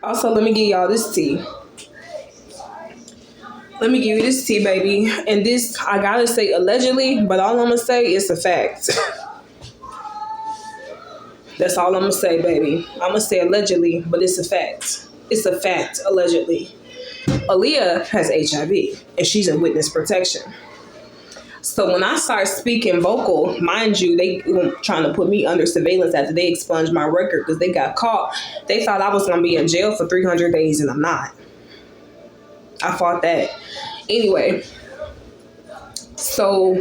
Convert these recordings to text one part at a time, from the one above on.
Also, let me give y'all this tea. Let me give you this tea, baby. And this, I gotta say allegedly, but all I'm gonna say is a fact. That's all I'm gonna say, baby. I'm gonna say allegedly, but it's a fact. It's a fact, allegedly. Aaliyah has HIV, and she's in witness protection. So when I start speaking vocal, mind you, they were trying to put me under surveillance after they expunged my record because they got caught. They thought I was gonna be in jail for 300 days, and I'm not. I fought that. Anyway, so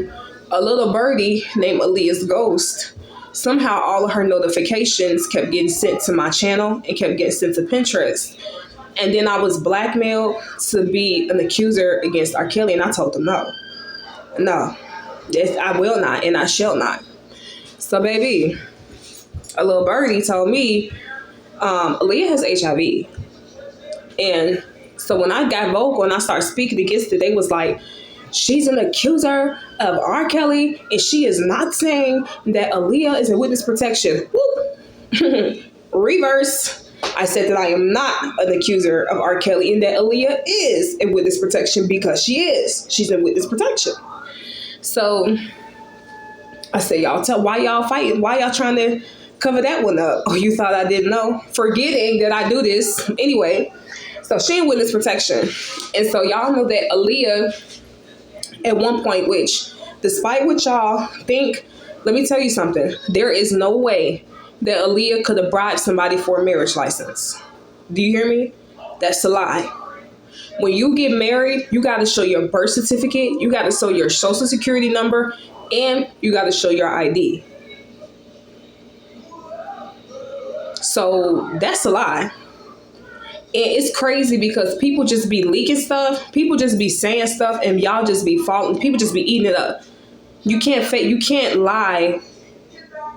a little birdie named Aaliyah's Ghost, somehow all of her notifications kept getting sent to my channel and kept getting sent to Pinterest. And then I was blackmailed to be an accuser against R. Kelly, and I told them no. No, I will not, and I shall not. So, baby, a little birdie told me Aaliyah has HIV. And so when I got vocal and I started speaking against it, they was like, she's an accuser of R. Kelly, and she is not saying that Aaliyah is in witness protection. Whoop. Reverse. I said that I am not an accuser of R. Kelly and that Aaliyah is in witness protection because she is. She's in witness protection. So I said, y'all why y'all fighting? Why y'all trying to cover that one up? Oh, you thought I didn't know? Forgetting that I do this. Anyway, so she in witness protection. And so y'all know that Aaliyah at one point, which despite what y'all think, let me tell you something. There is no way that Aaliyah could have bribed somebody for a marriage license. Do you hear me? That's a lie. When you get married, you got to show your birth certificate, you got to show your social security number, and you got to show your ID. So that's a lie. And it's crazy because people just be leaking stuff, people just be saying stuff, and y'all just be falling. People just be eating it up. You can't fake, you can't lie.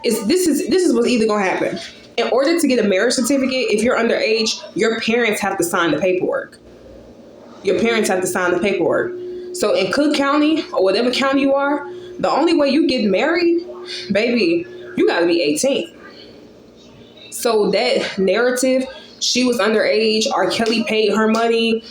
This is what's either gonna happen. In order to get a marriage certificate, if you're underage, your parents have to sign the paperwork. Your parents have to sign the paperwork. So in Cook County or whatever county you are, the only way you get married, baby, you gotta be 18. So that narrative, she was underage, R. Kelly paid her money,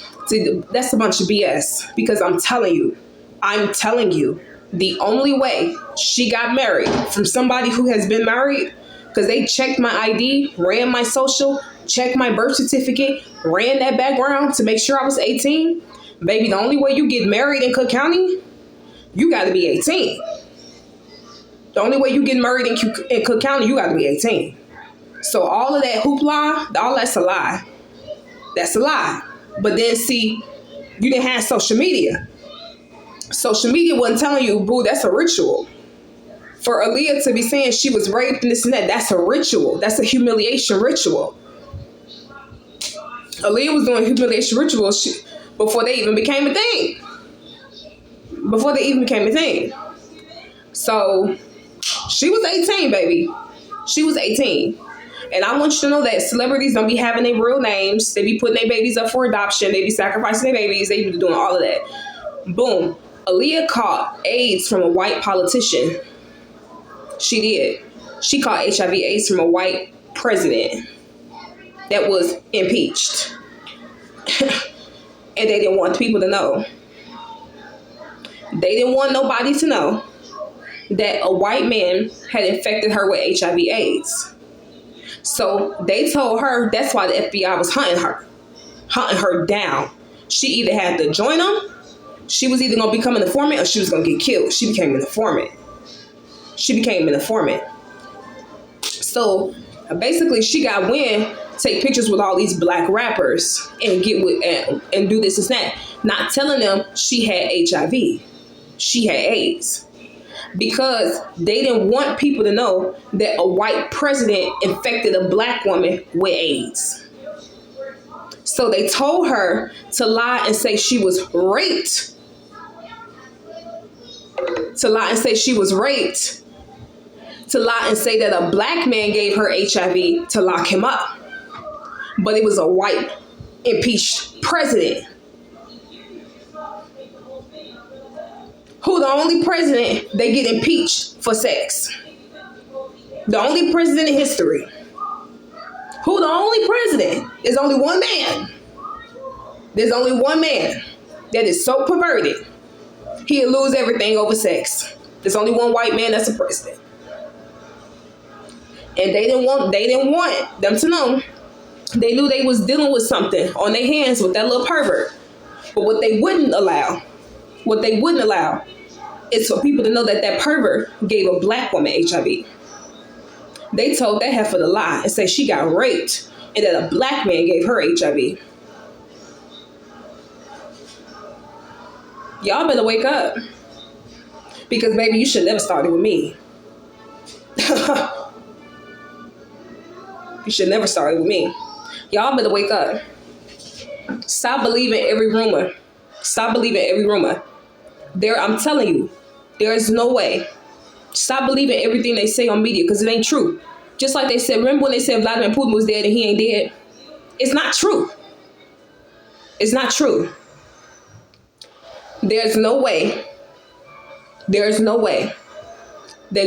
that's a bunch of BS. Because I'm telling you, the only way she got married from somebody who has been married, because they checked my ID, ran my social, checked my birth certificate, ran that background to make sure I was 18. Baby, the only way you get married in Cook County, you got to be 18. The only way you get married in Cook County, you got to be 18. So all of that hoopla, all that's a lie. That's a lie. But then see, you didn't have social media. Social media wasn't telling you, boo, that's a ritual. For Aaliyah to be saying she was raped and this and that, that's a ritual. That's a humiliation ritual. Aaliyah was doing humiliation rituals before they even became a thing. So she was 18, baby. She was 18. And I want you to know that celebrities don't be having their real names. They be putting their babies up for adoption. They be sacrificing their babies. They be doing all of that. Boom. Aaliyah caught AIDS from a white politician. She did. She caught HIV/AIDS from a white president that was impeached. And they didn't want people to know. They didn't want nobody to know that a white man had infected her with HIV/AIDS. So they told her that's why the FBI was hunting her down. She either had to join them, she was either going to become an informant or she was going to get killed. She became an informant. So basically she got wind, take pictures with all these black rappers and get with and do this and that, not telling them she had HIV. She had AIDS. Because they didn't want people to know that a white president infected a black woman with AIDS. So they told her to lie and say she was raped. To lie and say she was raped. To lie and say that a black man gave her HIV to lock him up. But it was a white impeached president. Who the only president they get impeached for sex. The only president in history. Who the only president? There's only one man. There's only one man that is so perverted, he'll lose everything over sex. There's only one white man that's a president. And they didn't want them to know. They knew they was dealing with something on their hands with that little pervert. But what they wouldn't allow is for people to know that that pervert gave a black woman HIV. They told that heifer to lie and say she got raped and that a black man gave her HIV. Y'all better wake up. Because baby, you should never started with me. You should never started with me. Y'all better wake up. Stop believing every rumor. Stop believing every rumor. I'm telling you, there is no way. Stop believing everything they say on media because it ain't true. Just like they said, remember when they said Vladimir Putin was dead and he ain't dead? It's not true. It's not true. There's no way that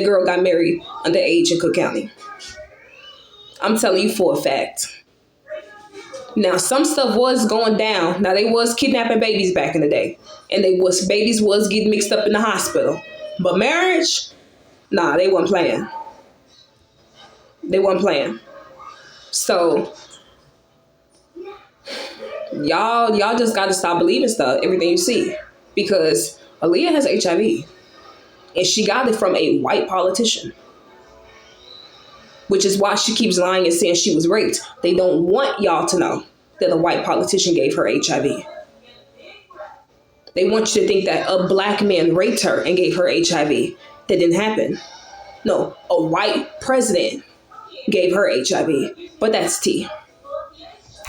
girl got married underage in Cook County. I'm telling you for a fact. Now, some stuff was going down. Now, they was kidnapping babies back in the day. And babies was getting mixed up in the hospital. But marriage, nah, they wasn't playing. They wasn't playing. So, y'all just got to stop believing stuff, everything you see. Because Aaliyah has HIV. And she got it from a white politician. Which is why she keeps lying and saying she was raped. They don't want y'all to know that a white politician gave her HIV. They want you to think that a black man raped her and gave her HIV. That didn't happen. No, a white president gave her HIV. But that's tea.